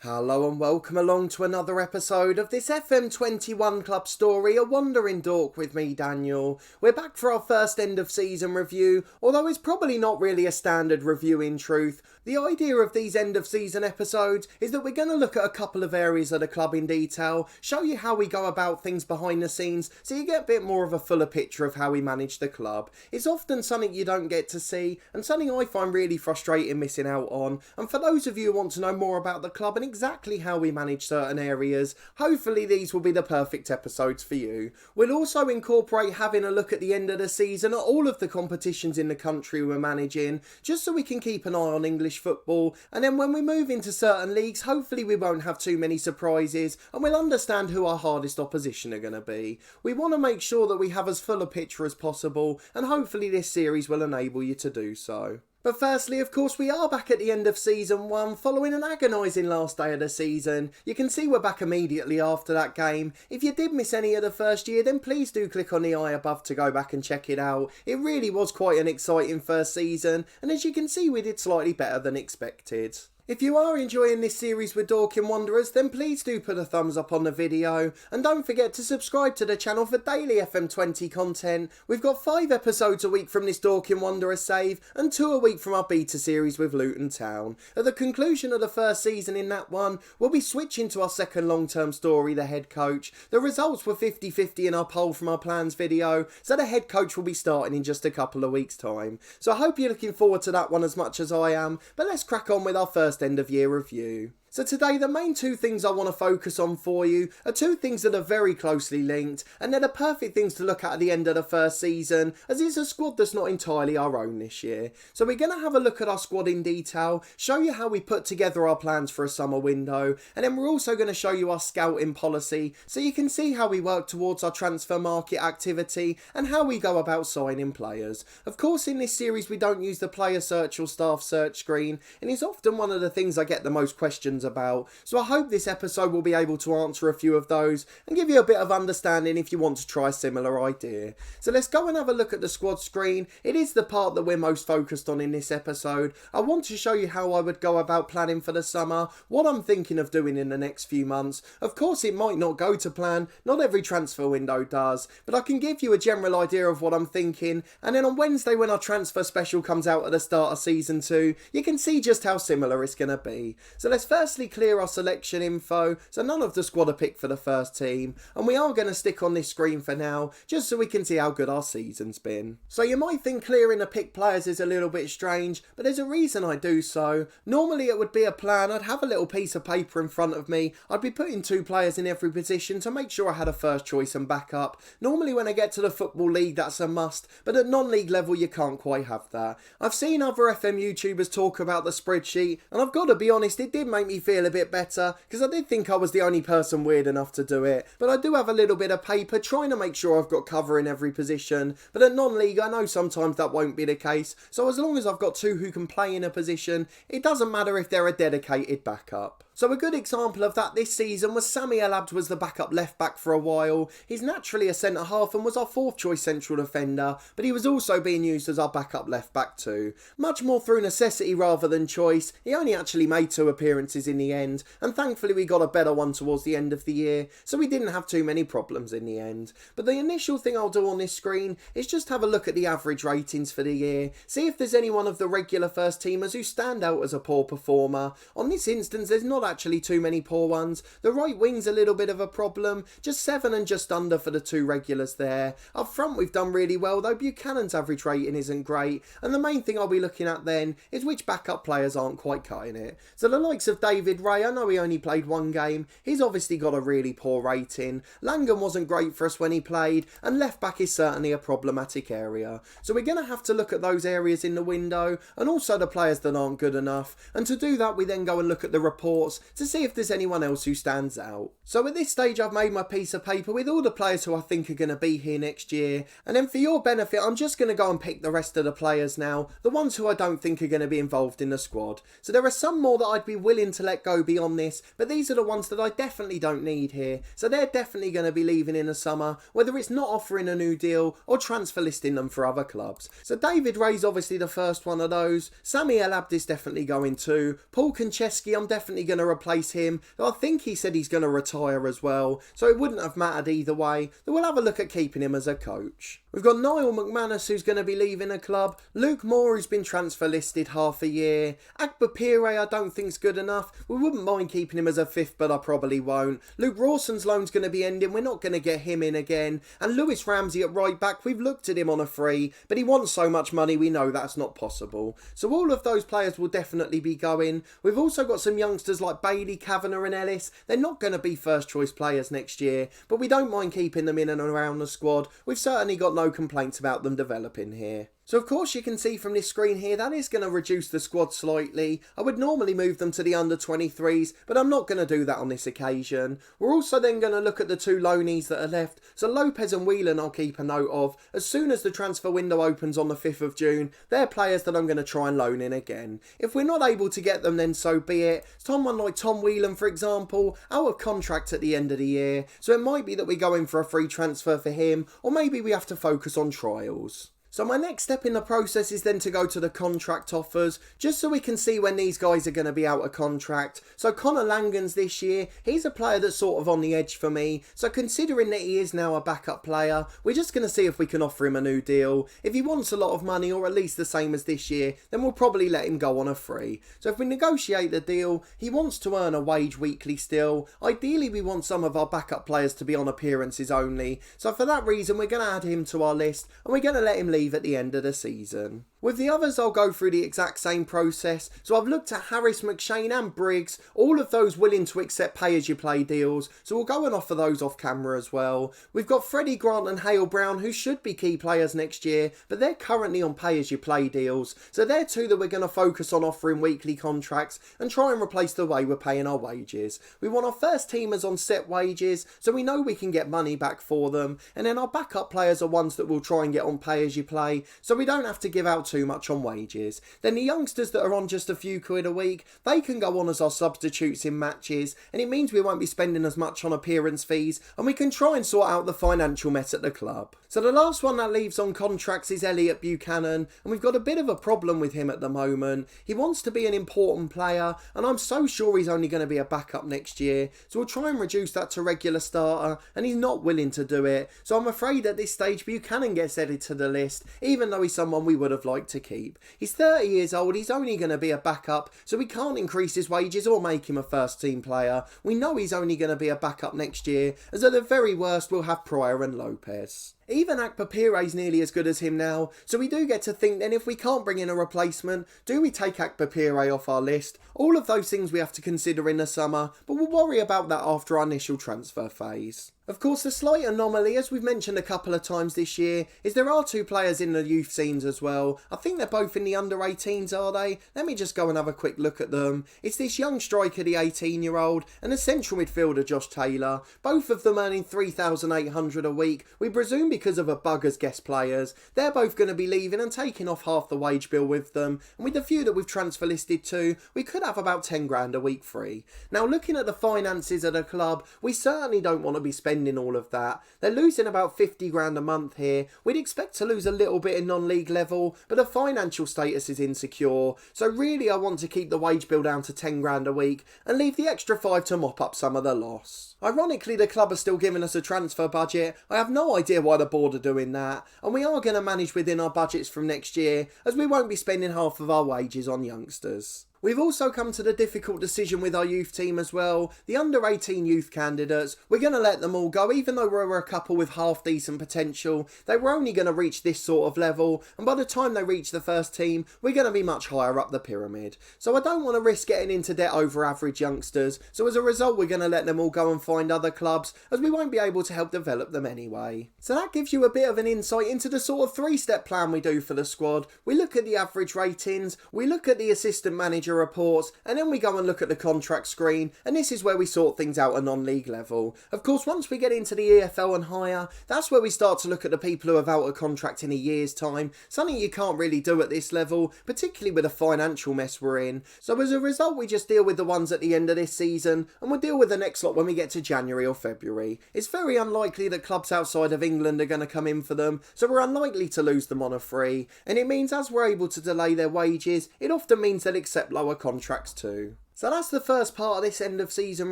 Hello and welcome along to another episode of this FM21 Club story, A Wandering Dork with me, Daniel. We're back for our first end of season review, although it's probably not really a standard review in truth. The idea of these end of season episodes is that we're going to look at a couple of areas of the club in detail, show you how we go about things behind the scenes, so you get a bit more of a fuller picture of how we manage the club. It's often something you don't get to see, and something I find really frustrating missing out on. And for those of you who want to know more about the club and exactly how we manage certain areas, hopefully these will be the perfect episodes for you. We'll also incorporate having a look at the end of the season at all of the competitions in the country we're managing, just so we can keep an eye on English football, and then when we move into certain leagues, hopefully we won't have too many surprises and we'll understand who our hardest opposition are going to be. We want to make sure that we have as full a picture as possible, and hopefully this series will enable you to do so. But firstly, of course, we are back at the end of Season 1, following an agonising last day of the season. You can see we're back immediately after that game. If you did miss any of the first year, then please do click on the eye above to go back and check it out. It really was quite an exciting first season, and as you can see, we did slightly better than expected. If you are enjoying this series with Dorking Wanderers, then please do put a thumbs up on the video, and don't forget to subscribe to the channel for daily FM20 content. We've got 5 episodes a week from this Dorking Wanderers save, and 2 a week from our beta series with Luton Town. At the conclusion of the first season in that one, we'll be switching to our second long-term story, the head coach. The results were 50-50 in our poll from our plans video, so the head coach will be starting in just a couple of weeks' time. So I hope you're looking forward to that one as much as I am, but let's crack on with our first end of year review. So today the main 2 things I want to focus on for you are 2 things that are very closely linked, and they're the perfect things to look at the end of the first season, as it's a squad that's not entirely our own this year. So we're going to have a look at our squad in detail, show you how we put together our plans for a summer window, and then we're also going to show you our scouting policy, so you can see how we work towards our transfer market activity and how we go about signing players. Of course, in this series we don't use the player search or staff search screen, and it's often one of the things I get the most questions about, so I hope this episode will be able to answer a few of those and give you a bit of understanding if you want to try a similar idea. So let's go and have a look at the squad screen. It is the part that we're most focused on in this episode. I want to show you how I would go about planning for the summer, what I'm thinking of doing in the next few months. Of course it might not go to plan, not every transfer window does, but I can give you a general idea of what I'm thinking, and then on Wednesday when our transfer special comes out at the start of season 2, you can see just how similar it's going to be. So let's firstly clear our selection info, so none of the squad are picked for the first team, and we are going to stick on this screen for now, just so we can see how good our season's been. So you might think clearing the picked players is a little bit strange, but there's a reason I do so. Normally it would be a plan, I'd have a little piece of paper in front of me, I'd be putting 2 players in every position to make sure I had a first choice and backup. Normally when I get to the Football League that's a must, but at non-league level you can't quite have that. I've seen other FM YouTubers talk about the spreadsheet, and I've got to be honest, it did make me feel a bit better, because I did think I was the only person weird enough to do it, but I do have a little bit of paper trying to make sure I've got cover in every position, but at non-league I know sometimes that won't be the case, so as long as I've got 2 who can play in a position, it doesn't matter if they're a dedicated backup. So a good example of that this season was Sami El-Abd was the backup left back for a while. He's naturally a centre half and was our 4th choice central defender, but he was also being used as our backup left back too. Much more through necessity rather than choice. He only actually made 2 appearances in the end, and thankfully we got a better one towards the end of the year, so we didn't have too many problems in the end. But the initial thing I'll do on this screen is just have a look at the average ratings for the year, see if there's any one of the regular first teamers who stand out as a poor performer. On this instance there's not actually too many poor ones. The right wing's a little bit of a problem, just 7 and just under for the 2 regulars there. Up front we've done really well, though Buchanan's average rating isn't great, and the main thing I'll be looking at then is which backup players aren't quite cutting it. So the likes of David Ray, I know he only played 1 game, he's obviously got a really poor rating. Langan wasn't great for us when he played, and left back is certainly a problematic area. So we're going to have to look at those areas in the window, and also the players that aren't good enough, and to do that we then go and look at the reports to see if there's anyone else who stands out. So at this stage I've made my piece of paper with all the players who I think are going to be here next year, and then for your benefit I'm just going to go and pick the rest of the players now, the ones who I don't think are going to be involved in the squad. So there are some more that I'd be willing to let go beyond this, but these are the ones that I definitely don't need here, so they're definitely going to be leaving in the summer, whether it's not offering a new deal or transfer listing them for other clubs. So David Ray's obviously the first one of those, Sami El-Abd is definitely going too, Paul Konchesky I'm definitely going to to replace him, though I think he said he's going to retire as well, so it wouldn't have mattered either way, though we'll have a look at keeping him as a coach. We've got Niall McManus, who's going to be leaving the club, Luke Moore, who's been transfer listed half a year, Akpapire I don't think's good enough, we wouldn't mind keeping him as a fifth, but I probably won't. Luke Rawson's loan's going to be ending, we're not going to get him in again, and Lewis Ramsey at right back, we've looked at him on a free, but he wants so much money we know that's not possible. So all of those players will definitely be going. We've also got some youngsters like Bailey, Kavanagh and Ellis. They're not going to be first choice players next year, but we don't mind keeping them in and around the squad. We've certainly got no complaints about them developing here. So of course you can see from this screen here that is going to reduce the squad slightly. I would normally move them to the under 23s, but I'm not going to do that on this occasion. We're also then going to look at the two loanees that are left. So Lopez and Whelan I'll keep a note of. As soon as the transfer window opens on the 5th of June, they're players that I'm going to try and loan in again. If we're not able to get them, then so be it. Someone like Tom Whelan, for example, out of contract at the end of the year, so it might be that we go in for a free transfer for him, or maybe we have to focus on trials. So my next step in the process is then to go to the contract offers, just so we can see when these guys are going to be out of contract. So Connor Langens this year, he's a player that's sort of on the edge for me. So considering that he is now a backup player, we're just going to see if we can offer him a new deal. If he wants a lot of money, or at least the same as this year, then we'll probably let him go on a free. So if we negotiate the deal, he wants to earn a wage weekly still. Ideally we want some of our backup players to be on appearances only. So for that reason we're going to add him to our list, and we're going to let him leave at the end of the season. With the others I'll go through the exact same process, so I've looked at Harris, McShane and Briggs, all of those willing to accept pay-as-you-play deals, so we'll go and offer those off camera as well. We've got Freddie Grant and Hale Brown, who should be key players next year, but they're currently on pay-as-you-play deals, so they're two that we're going to focus on offering weekly contracts and try and replace the way we're paying our wages. We want our first teamers on set wages, so we know we can get money back for them, and then our backup players are ones that we'll try and get on pay-as-you-play, so we don't have to give out too much on wages. Then the youngsters that are on just a few quid a week, they can go on as our substitutes in matches, and it means we won't be spending as much on appearance fees, and we can try and sort out the financial mess at the club. So the last one that leaves on contracts is Elliot Buchanan, and we've got a bit of a problem with him at the moment. He wants to be an important player, and I'm so sure he's only going to be a backup next year, so we'll try and reduce that to regular starter, and he's not willing to do it. So I'm afraid at this stage Buchanan gets added to the list, even though he's someone we would have liked to keep. He's 30 years old, he's only going to be a backup, so we can't increase his wages or make him a first team player. We know he's only going to be a backup next year, as at the very worst we'll have Pryor and Lopez. Even Akpapire is nearly as good as him now, so we do get to think then if we can't bring in a replacement, do we take Akpapire off our list? All of those things we have to consider in the summer, but we'll worry about that after our initial transfer phase. Of course, the slight anomaly, as we've mentioned a couple of times this year, is there are two players in the youth scenes as well. I think they're both in the under 18s, are they? Let me just go and have a quick look at them. It's this young striker, the 18-year-old, and a central midfielder, Josh Taylor. Both of them earning $3,800 a week. We presume because of a bug as guest players. They're both going to be leaving and taking off half the wage bill with them. And with the few that we've transfer listed to, we could have about 10 grand a week free. Now, looking at the finances of the club, we certainly don't want to be spending all of that. They're losing about 50 grand a month here. We'd expect to lose a little bit in non-league level, but the financial status is insecure. So really I want to keep the wage bill down to 10 grand a week and leave the extra 5 to mop up some of the loss. Ironically, the club are still giving us a transfer budget. I have no idea why the board are doing that, and we are going to manage within our budgets from next year, as we won't be spending half of our wages on youngsters. We've also come to the difficult decision with our youth team as well. The under 18 youth candidates, we're going to let them all go, even though we're a couple with half decent potential. They were only going to reach this sort of level, and by the time they reach the first team, we're going to be much higher up the pyramid. So I don't want to risk getting into debt over average youngsters, so as a result we're going to let them all go and find other clubs, as we won't be able to help develop them anyway. So that gives you a bit of an insight into the sort of 3-step plan we do for the squad. We look at the average ratings, we look at the assistant manager reports, and then we go and look at the contract screen, and this is where we sort things out at non-league level. Of course, once we get into the EFL and higher, that's where we start to look at the people who have out of contract in a year's time, something you can't really do at this level, particularly with the financial mess we're in. So as a result, we just deal with the ones at the end of this season, and we'll deal with the next lot when we get to January or February. It's very unlikely that clubs outside of England are going to come in for them, so we're unlikely to lose them on a free, and it means as we're able to delay their wages, it often means they'll accept lower contracts too. So that's the first part of this end of season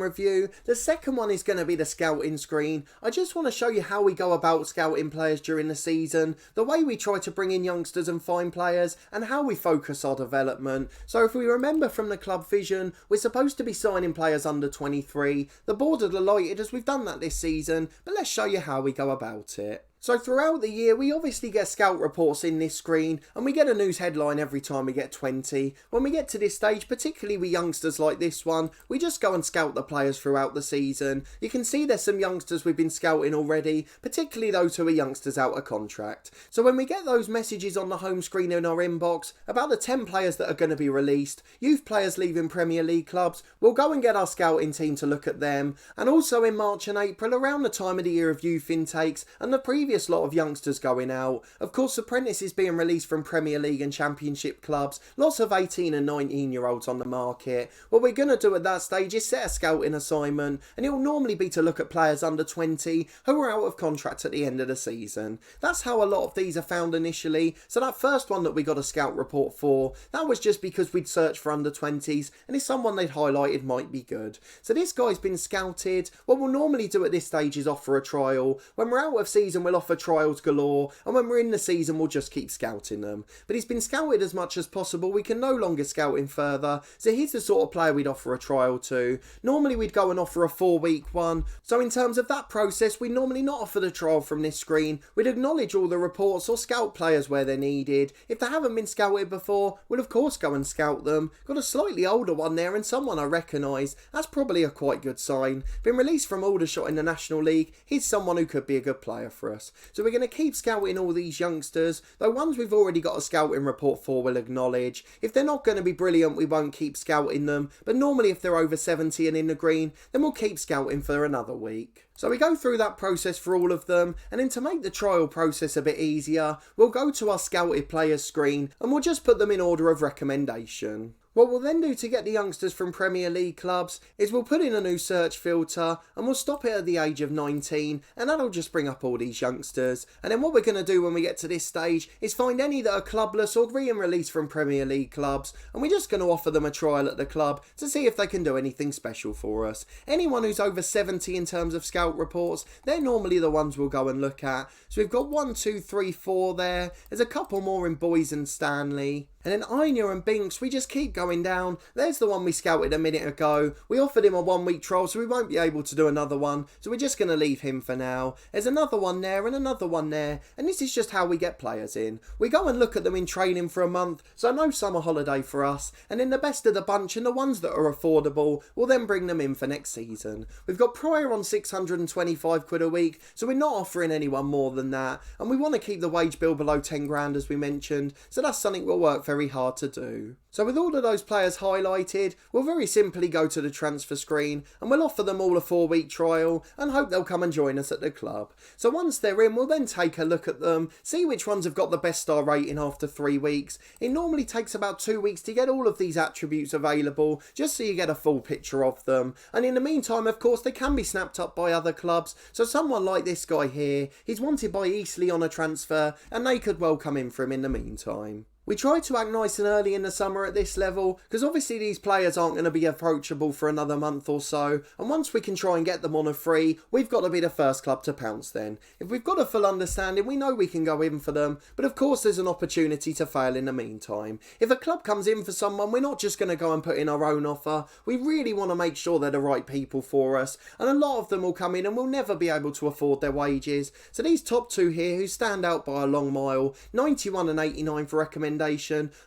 review. The second one is going to be the scouting screen. I just want to show you how we go about scouting players during the season, the way we try to bring in youngsters and find players, and how we focus our development. So if we remember from the club vision, we're supposed to be signing players under 23. The board are delighted as we've done that this season, but let's show you how we go about it. So throughout the year, we obviously get scout reports in this screen, and we get a news headline every time we get 20. When we get to this stage, particularly with youngsters like this one, we just go and scout the players throughout the season. You can see there's some youngsters we've been scouting already, particularly those who are youngsters out of contract. So when we get those messages on the home screen in our inbox about the 10 players that are going to be released, youth players leaving Premier League clubs, we'll go and get our scouting team to look at them. And also in March and April, around the time of the year of youth intakes and the previous lot of youngsters going out. Of course, apprentices being released from Premier League and Championship clubs, lots of 18 and 19 year olds on the market. What we're going to do at that stage is set a scouting assignment, and it will normally be to look at players under 20 who are out of contract at the end of the season. That's how a lot of these are found initially. So that first one that we got a scout report for, that was just because we'd searched for under 20s and if someone they'd highlighted might be good. So this guy's been scouted. What we'll normally do at this stage is offer a trial. When we're out of season, we'll offer trials galore, and when we're in the season, we'll just keep scouting them. But he's been scouted as much as possible. We can no longer scout him further. So he's the sort of player we'd offer a trial to. Normally we'd go and offer a 4-week one. So in terms of that process, we normally not offer the trial from this screen. We'd acknowledge all the reports or scout players where they're needed. If they haven't been scouted before, we'll of course go and scout them. Got a slightly older one there and someone I recognise. That's probably a quite good sign. Been released from Aldershot in the National League. He's someone who could be a good player for us. So we're going to keep scouting all these youngsters, though ones we've already got a scouting report for we'll acknowledge. If they're not going to be brilliant, we won't keep scouting them, but normally if they're over 70 and in the green, then we'll keep scouting for another week. So we go through that process for all of them, and then to make the trial process a bit easier, we'll go to our scouted players screen and we'll just put them in order of recommendation. What we'll then do to get the youngsters from Premier League clubs is we'll put in a new search filter and we'll stop it at the age of 19, and that'll just bring up all these youngsters. And then what we're going to do when we get to this stage is find any that are clubless or re-released from Premier League clubs, and we're just going to offer them a trial at the club to see if they can do anything special for us. Anyone who's over 70 in terms of scout reports, they're normally the ones we'll go and look at. So we've got 1, 2, 3, 4 there. There's a couple more in Boys and Stanley. And then Anya and Binks, we just keep going down. There's the one we scouted a minute ago. We offered him a 1-week trial, so we won't be able to do another one. So we're just going to leave him for now. There's another one there and another one there. And this is just how we get players in. We go and look at them in training for a month, so no summer holiday for us. And then the best of the bunch and the ones that are affordable, we'll then bring them in for next season. We've got Pryor on 625 quid a week, so we're not offering anyone more than that. And we want to keep the wage bill below 10 grand as we mentioned, so that's something we'll work very hard to do. So with all of those players highlighted, we'll very simply go to the transfer screen and we'll offer them all a 4-week trial and hope they'll come and join us at the club. So once they're in, we'll then take a look at them, see which ones have got the best star rating after 3 weeks. It normally takes about 2 weeks to get all of these attributes available, just so you get a full picture of them. And in the meantime, of course, they can be snapped up by other clubs. So someone like this guy here, he's wanted by Eastleigh on a transfer and they could well come in for him in the meantime. We try to act nice and early in the summer at this level, because obviously these players aren't going to be approachable for another month or so, and once we can try and get them on a free, we've got to be the first club to pounce then. If we've got a full understanding, we know we can go in for them, but of course there's an opportunity to fail in the meantime. If a club comes in for someone, we're not just going to go and put in our own offer. We really want to make sure they're the right people for us, and a lot of them will come in and will never be able to afford their wages. So these top two here, who stand out by a long mile, 91 and 89 for recommendation,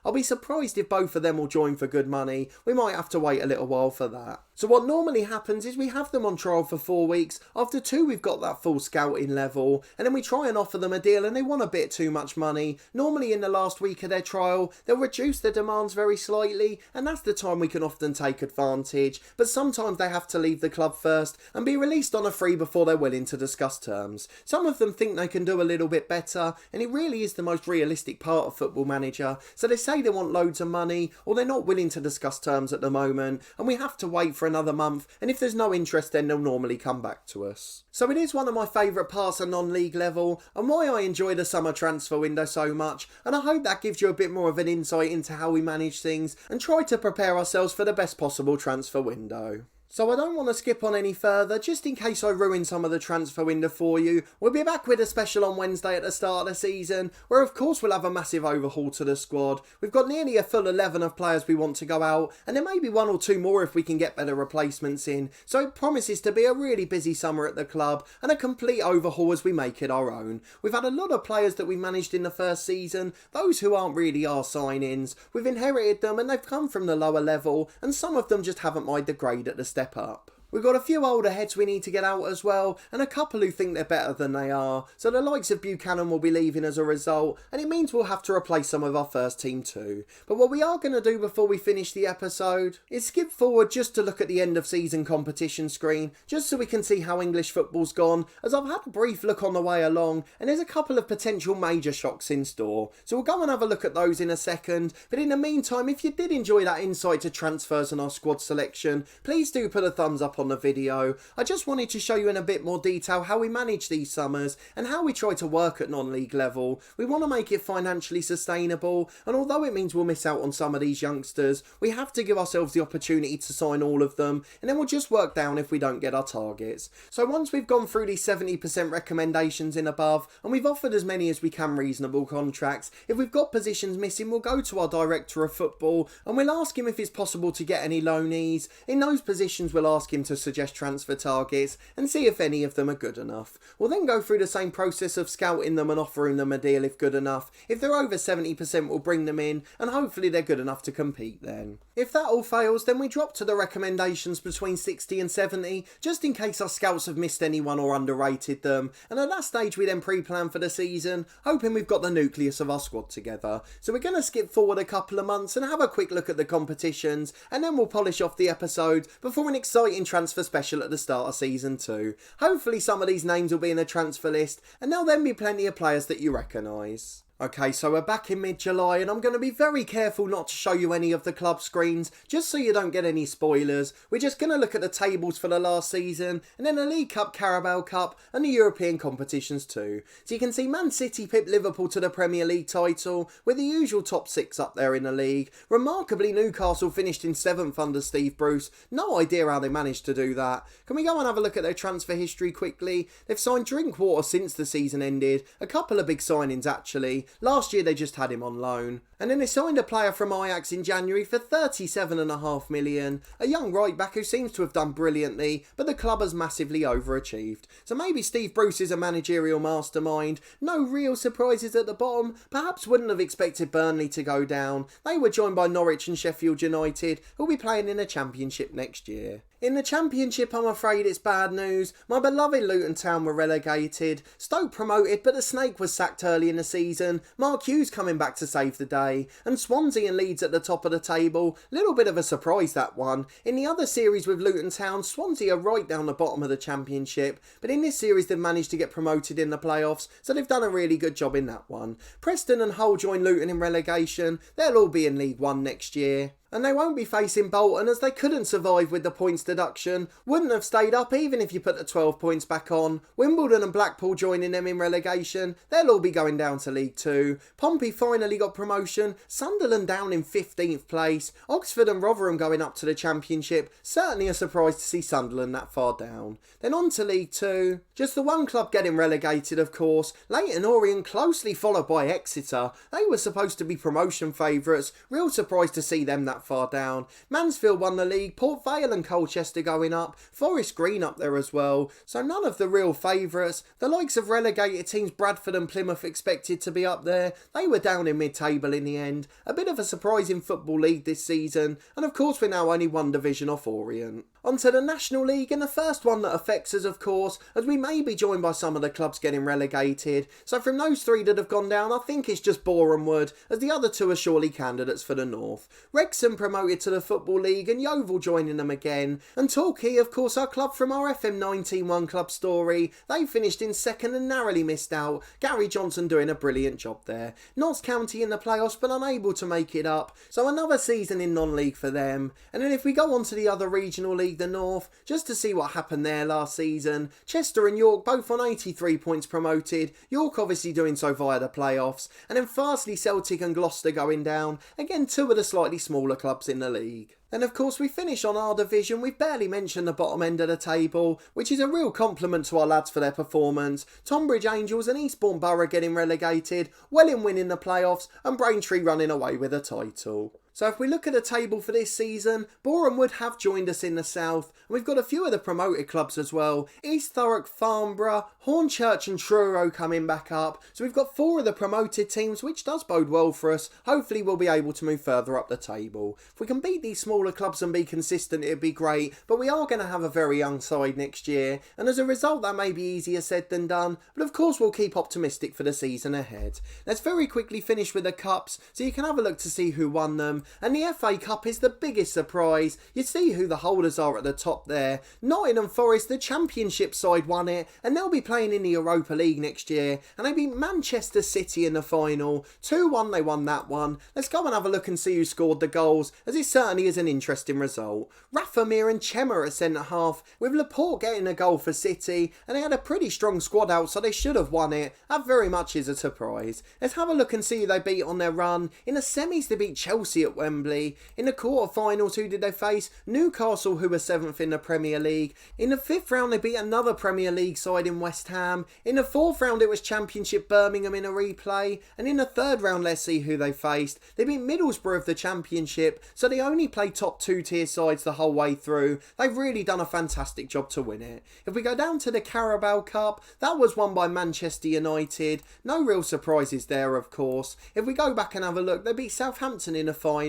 I'll be surprised if both of them will join for good money. We might have to wait a little while for that. So what normally happens is we have them on trial for 4 weeks. After 2 we've got that full scouting level, and then we try and offer them a deal and they want a bit too much money. Normally in the last week of their trial they'll reduce their demands very slightly, and that's the time we can often take advantage. But sometimes they have to leave the club first and be released on a free before they're willing to discuss terms. Some of them think they can do a little bit better, and it really is the most realistic part of Football Manager. So they say they want loads of money, or they're not willing to discuss terms at the moment, and we have to wait for for another month, and if there's no interest then they'll normally come back to us. So it is one of my favourite parts of non-league level, and why I enjoy the summer transfer window so much, and I hope that gives you a bit more of an insight into how we manage things and try to prepare ourselves for the best possible transfer window. So I don't want to skip on any further, just in case I ruin some of the transfer window for you. We'll be back with a special on Wednesday at the start of the season, where of course we'll have a massive overhaul to the squad. We've got nearly a full 11 of players we want to go out, and there may be one or two more if we can get better replacements in. So it promises to be a really busy summer at the club, and a complete overhaul as we make it our own. We've had a lot of players that we managed in the first season, those who aren't really our sign-ins. We've inherited them and they've come from the lower level, and some of them just haven't made the grade at the step up. We've got a few older heads we need to get out as well, and a couple who think they're better than they are, so the likes of Buchanan will be leaving as a result, and it means we'll have to replace some of our first team too. But what we are going to do before we finish the episode is skip forward just to look at the end of season competition screen, just so we can see how English football's gone, as I've had a brief look on the way along, and there's a couple of potential major shocks in store. So we'll go and have a look at those in a second, but in the meantime, if you did enjoy that insight to transfers and our squad selection, please do put a thumbs up on the video. I just wanted to show you in a bit more detail how we manage these summers and how we try to work at non-league level. We want to make it financially sustainable, and although it means we'll miss out on some of these youngsters, we have to give ourselves the opportunity to sign all of them, and then we'll just work down if we don't get our targets. So once we've gone through these 70% recommendations and above, and we've offered as many as we can reasonable contracts, if we've got positions missing, we'll go to our director of football and we'll ask him if it's possible to get any loanees. In those positions we'll ask him to suggest transfer targets and see if any of them are good enough. We'll then go through the same process of scouting them and offering them a deal if good enough. If they're over 70% we'll bring them in, and hopefully they're good enough to compete then. If that all fails, then we drop to the recommendations between 60 and 70, just in case our scouts have missed anyone or underrated them, and at that stage we then pre-plan for the season, hoping we've got the nucleus of our squad together. So we're going to skip forward a couple of months and have a quick look at the competitions, and then we'll polish off the episode before an exciting transfer special at the start of season 2. Hopefully some of these names will be in the transfer list, and there'll then be plenty of players that you recognise. Okay, so we're back in mid-July, and I'm going to be very careful not to show you any of the club screens, just so you don't get any spoilers. We're just going to look at the tables for the last season, and then the League Cup, Carabao Cup, and the European competitions too. So you can see Man City pipped Liverpool to the Premier League title, with the usual top 6 up there in the league. Remarkably, Newcastle finished in 7th under Steve Bruce. No idea how they managed to do that. Can we go and have a look at their transfer history quickly? They've signed Drinkwater since the season ended. A couple of big signings actually. Last year they just had him on loan. And then they signed a player from Ajax in January for £37.5 million. A young right back who seems to have done brilliantly, but the club has massively overachieved. So maybe Steve Bruce is a managerial mastermind. No real surprises at the bottom. Perhaps wouldn't have expected Burnley to go down. They were joined by Norwich and Sheffield United, who'll be playing in the Championship next year. In the Championship, I'm afraid it's bad news. My beloved Luton Town were relegated. Stoke promoted, but the Snake was sacked early in the season. Mark Hughes coming back to save the day. And Swansea and Leeds at the top of the table. Little bit of a surprise, that one. In the other series with Luton Town, Swansea are right down the bottom of the Championship. But in this series, they've managed to get promoted in the playoffs, so they've done a really good job in that one. Preston and Hull join Luton in relegation. They'll all be in League One next year. And they won't be facing Bolton, as they couldn't survive with the points deduction. Wouldn't have stayed up even if you put the 12 points back on. Wimbledon and Blackpool joining them in relegation. They'll all be going down to League 2. Pompey finally got promotion. Sunderland down in 15th place. Oxford and Rotherham going up to the Championship. Certainly a surprise to see Sunderland that far down. Then on to League 2. Just the one club getting relegated, of course. Leyton Orient closely followed by Exeter. They were supposed to be promotion favourites. Real surprise to see them that far down. Mansfield won the league, Port Vale and Colchester going up, Forest Green up there as well, so none of the real favourites. The likes of relegated teams Bradford and Plymouth expected to be up there, they were down in mid-table in the end. A bit of a surprise in Football League this season, and of course we're now only one division off Orient. Onto the National League, and the first one that affects us, of course, as we may be joined by some of the clubs getting relegated. So from those 3 that have gone down, I think it's just Boreham Wood, as the other 2 are surely candidates for the North. Wrexham promoted to the Football League, and Yeovil joining them again. And Torquay, of course, our club from our FM20 One Club story, they finished in 2nd and narrowly missed out. Gary Johnson doing a brilliant job there. Notts County in the playoffs, but unable to make it up. So another season in non-league for them. And then if we go on to the other regional leagues, League the North, just to see what happened there last season. Chester and York both on 83 points promoted, York obviously doing so via the playoffs, and then Farsley, Celtic and Gloucester going down, again two of the slightly smaller clubs in the league. Then of course we finish on our division. We've barely mentioned the bottom end of the table, which is a real compliment to our lads for their performance. Tonbridge Angels and Eastbourne Borough getting relegated, Welling winning the playoffs and Braintree running away with a title. So if we look at the table for this season, Boreham Wood have joined us in the south, and we've got a few of the promoted clubs as well. East Thurrock, Farnborough, Hornchurch and Truro coming back up. So we've got 4 of the promoted teams, which does bode well for us. Hopefully we'll be able to move further up the table. If we can beat these smaller clubs and be consistent, it'd be great, but we are going to have a very young side next year, and as a result that may be easier said than done, but of course we'll keep optimistic for the season ahead. Let's very quickly finish with the cups, so you can have a look to see who won them. And the FA Cup is the biggest surprise. You see who the holders are at the top there. Nottingham Forest, the Championship side, won it, and they'll be playing in the Europa League next year, and they beat Manchester City in the final. 2-1 they won that one. Let's go and have a look and see who scored the goals, as it certainly is an interesting result. Rafamir and Chemmer at centre half, with Laporte getting a goal for City, and they had a pretty strong squad out, so they should have won it. That very much is a surprise. Let's have a look and see who they beat on their run. In the semis they beat Chelsea at Wembley. In the quarter-finals, who did they face? Newcastle, who were 7th in the Premier League. In the 5th round, they beat another Premier League side in West Ham. In the 4th round, it was Championship Birmingham in a replay. And in the 3rd round, let's see who they faced. They beat Middlesbrough of the Championship, so they only played top 2-tier sides the whole way through. They've really done a fantastic job to win it. If we go down to the Carabao Cup, that was won by Manchester United. No real surprises there, of course. If we go back and have a look, they beat Southampton in the final.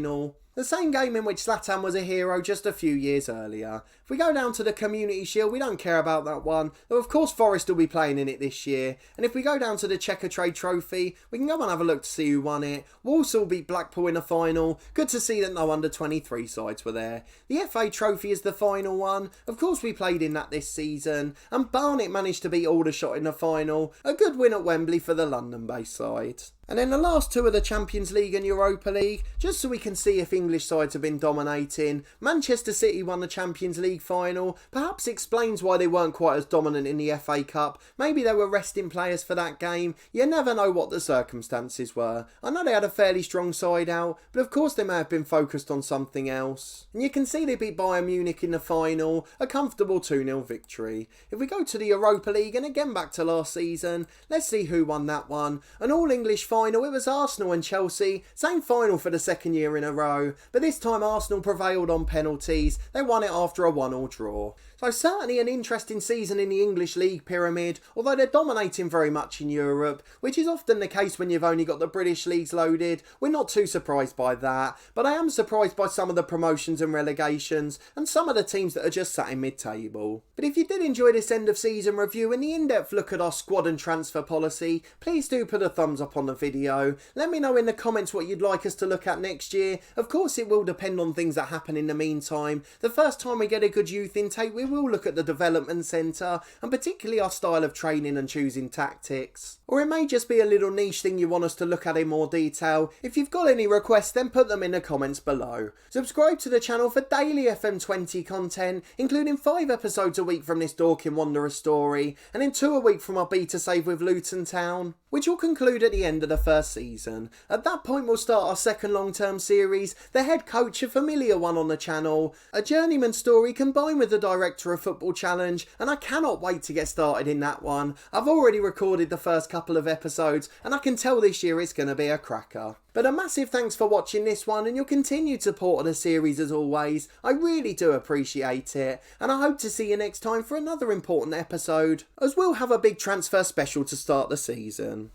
The same game in which Zlatan was a hero just a few years earlier. If we go down to the Community Shield, we don't care about that one, though of course Forest will be playing in it this year. And if we go down to the Checker Trade Trophy, we can go and have a look to see who won it. Walsall beat Blackpool in the final. Good to see that no under-23 sides were there. The FA Trophy is the final one. Of course we played in that this season. And Barnet managed to beat Aldershot in the final. A good win at Wembley for the London-based side. And then the last two are the Champions League and Europa League, just so we can see if English sides have been dominating. Manchester City won the Champions League final, perhaps explains why they weren't quite as dominant in the FA Cup. Maybe they were resting players for that game. You never know what the circumstances were. I know they had a fairly strong side out, but of course they may have been focused on something else. And you can see they beat Bayern Munich in the final, a comfortable 2-0 victory. If we go to the Europa League and again back to last season, let's see who won that one. An all-English final, it was Arsenal and Chelsea, same final for the 2nd year in a row, but this time Arsenal prevailed on penalties. They won it after a 1-1 draw. So certainly an interesting season in the English League pyramid, although they're dominating very much in Europe, which is often the case when you've only got the British leagues loaded. We're not too surprised by that, but I am surprised by some of the promotions and relegations and some of the teams that are just sat in mid-table. But if you did enjoy this end of season review and the in-depth look at our squad and transfer policy, please do put a thumbs up on the video. Let me know in the comments what you'd like us to look at next year. Of course it will depend on things that happen in the meantime. The first time we get a good youth intake, we will look at the development centre and particularly our style of training and choosing tactics. Or it may just be a little niche thing you want us to look at in more detail. If you've got any requests, then put them in the comments below. Subscribe to the channel for daily FM20 content, including 5 episodes a week from this Dorking Wanderers story, and then 2 a week from our beta save with Luton Town, which will conclude at the end of the first season. At that point we'll start our second long-term series, The Head Coach, a familiar one on the channel, a journeyman story combined with the Director of Football Challenge, and I cannot wait to get started in that one. I've already recorded the first couple of episodes and I can tell this year it's going to be a cracker. But a massive thanks for watching this one and your continued support of the series as always. I really do appreciate it, and I hope to see you next time for another important episode, as we'll have a big transfer special to start the season.